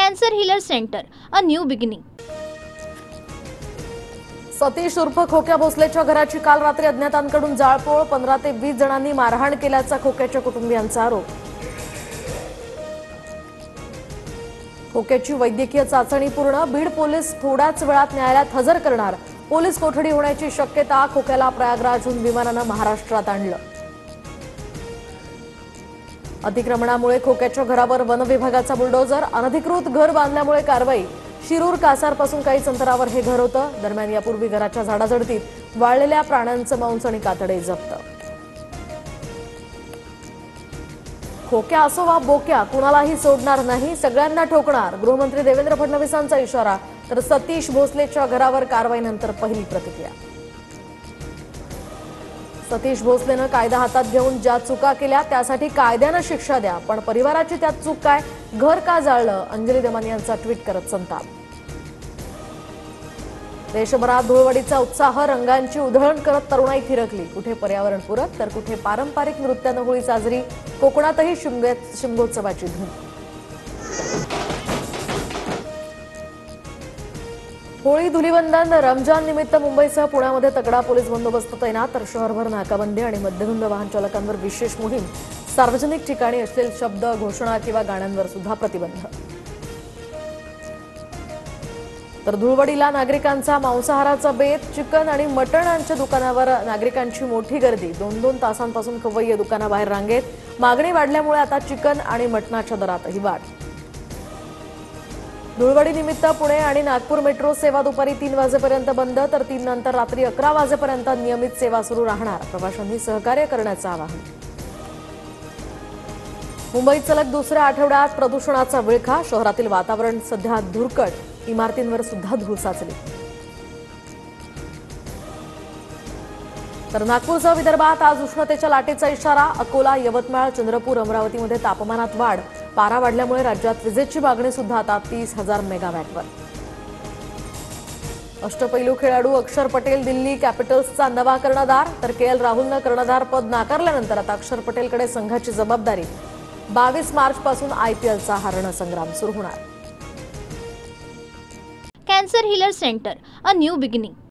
Cancer healer centre, a new beginning. Satish उर्फ खोक्या भोसलेच्या घराची काल रात्री अज्ञातांकडून जाळपोळ, 15 ते 20 जणांनी मारहाण केल्याचा खोक्याच्या कुटुंबियांचा आरोप। खोक्याची वैद्यकीय चाचणी पूर्ण, बीड पोलीस थोड्याच वेळात न्यायालयात हजर करणार। पोलीस कोठडी होण्याची शक्यता, खोक्याला प्रयागराजहून विमानानं महाराष्ट्रात आणलं। अतिक्रमणामुळे खोक्याच्या घरावर वन विभागाचा बुलडोजर, अनधिकृत घर बांधल्यामुळे कारवाई। शिरूर कासारपासून काहीच अंतरावर हे घर होतं। दरम्यान यापूर्वी घराच्या झाडाझडतीत वाळलेल्या प्राण्यांचं मांस आणि कातडे जप्त। खोक्या असो वा बोक्या, कुणालाही सोडणार नाही, सगळ्यांना ठोकणार, गृहमंत्री देवेंद्र फडणवीसांचा इशारा। तर सतीश भोसलेच्या घरावर कारवाईनंतर पहिली प्रतिक्रिया। सतीश भोसलेनं कायदा हातात घेऊन ज्या चुका केल्या त्यासाठी कायद्यानं शिक्षा द्या, पण परिवाराची त्यात चूक काय, घर का जाळलं, अंजली दमानी यांचा ट्विट करत संताप। देशभरात धुळवडीचा उत्साह, रंगांची उधळण करत तरुणाई थिरकली। कुठे पर्यावरणपूरक तर कुठे पारंपरिक नृत्यानं होळी साजरी। कोकणातही शिमगोत्सवाची धूम। होळी धुलीवंदन, रमजान निमित्त मुंबईसह पुण्यामध्ये तगडा पोलीस बंदोबस्त तैनात, तर शहरभर नाकाबंदी आणि मद्यधुंद वाहन चालकांवर विशेष मोहीम। सार्वजनिक ठिकाणी अश्लील शब्द, घोषणा किंवा गाण्यांवर सुद्धा प्रतिबंध। तर धुळवडीला नागरिकांचा मांसाहाराचा बेत, चिकन आणि मटणाच्या दुकानावर नागरिकांची मोठी गर्दी। 2-2 तासांपासून खवय्ये दुकानाबाहेर रांगेत। मागणी वाढल्यामुळे आता चिकन आणि मटणाच्या दरातही वाढ। धुळवडी निमित्त पुणे आणि नागपूर मेट्रो सेवा दुपारी 3 वाजेपर्यंत बंद, तर 3 नंतर रात्री 11 वाजेपर्यंत नियमित सेवा सुरू राहणार। प्रवाशांनी सहकार्य करण्याचं आवाहन। मुंबईत सलग दुसऱ्या आठवड्यात प्रदूषणाचा विळखा, शहरातील वातावरण सध्या धुरकट, इमारतींवर सुद्धा धूळ साचली। तर नागपूरसह विदर्भात आज उष्णतेच्या लाटेचा इशारा। अकोला, यवतमाळ, चंद्रपूर, अमरावतीमध्ये तापमानात वाढ। पारा वाढल्यामुळे राज्यात विजेची मागणी सुद्धा आता 30,000 मेगावॅटवर। अष्टपैलू खेळाडू अक्षर पटेल दिल्ली कॅपिटल्सचा नवा कर्णधार, तर के.एल. राहुलनं कर्णधार पद नाकारल्यानंतर आता अक्षर पटेलकडे संघाची जबाबदारी। 22 मार्चपासून IPLचा हा रणसंग्राम सुरू होणार। Cancer healer centre, a new beginning.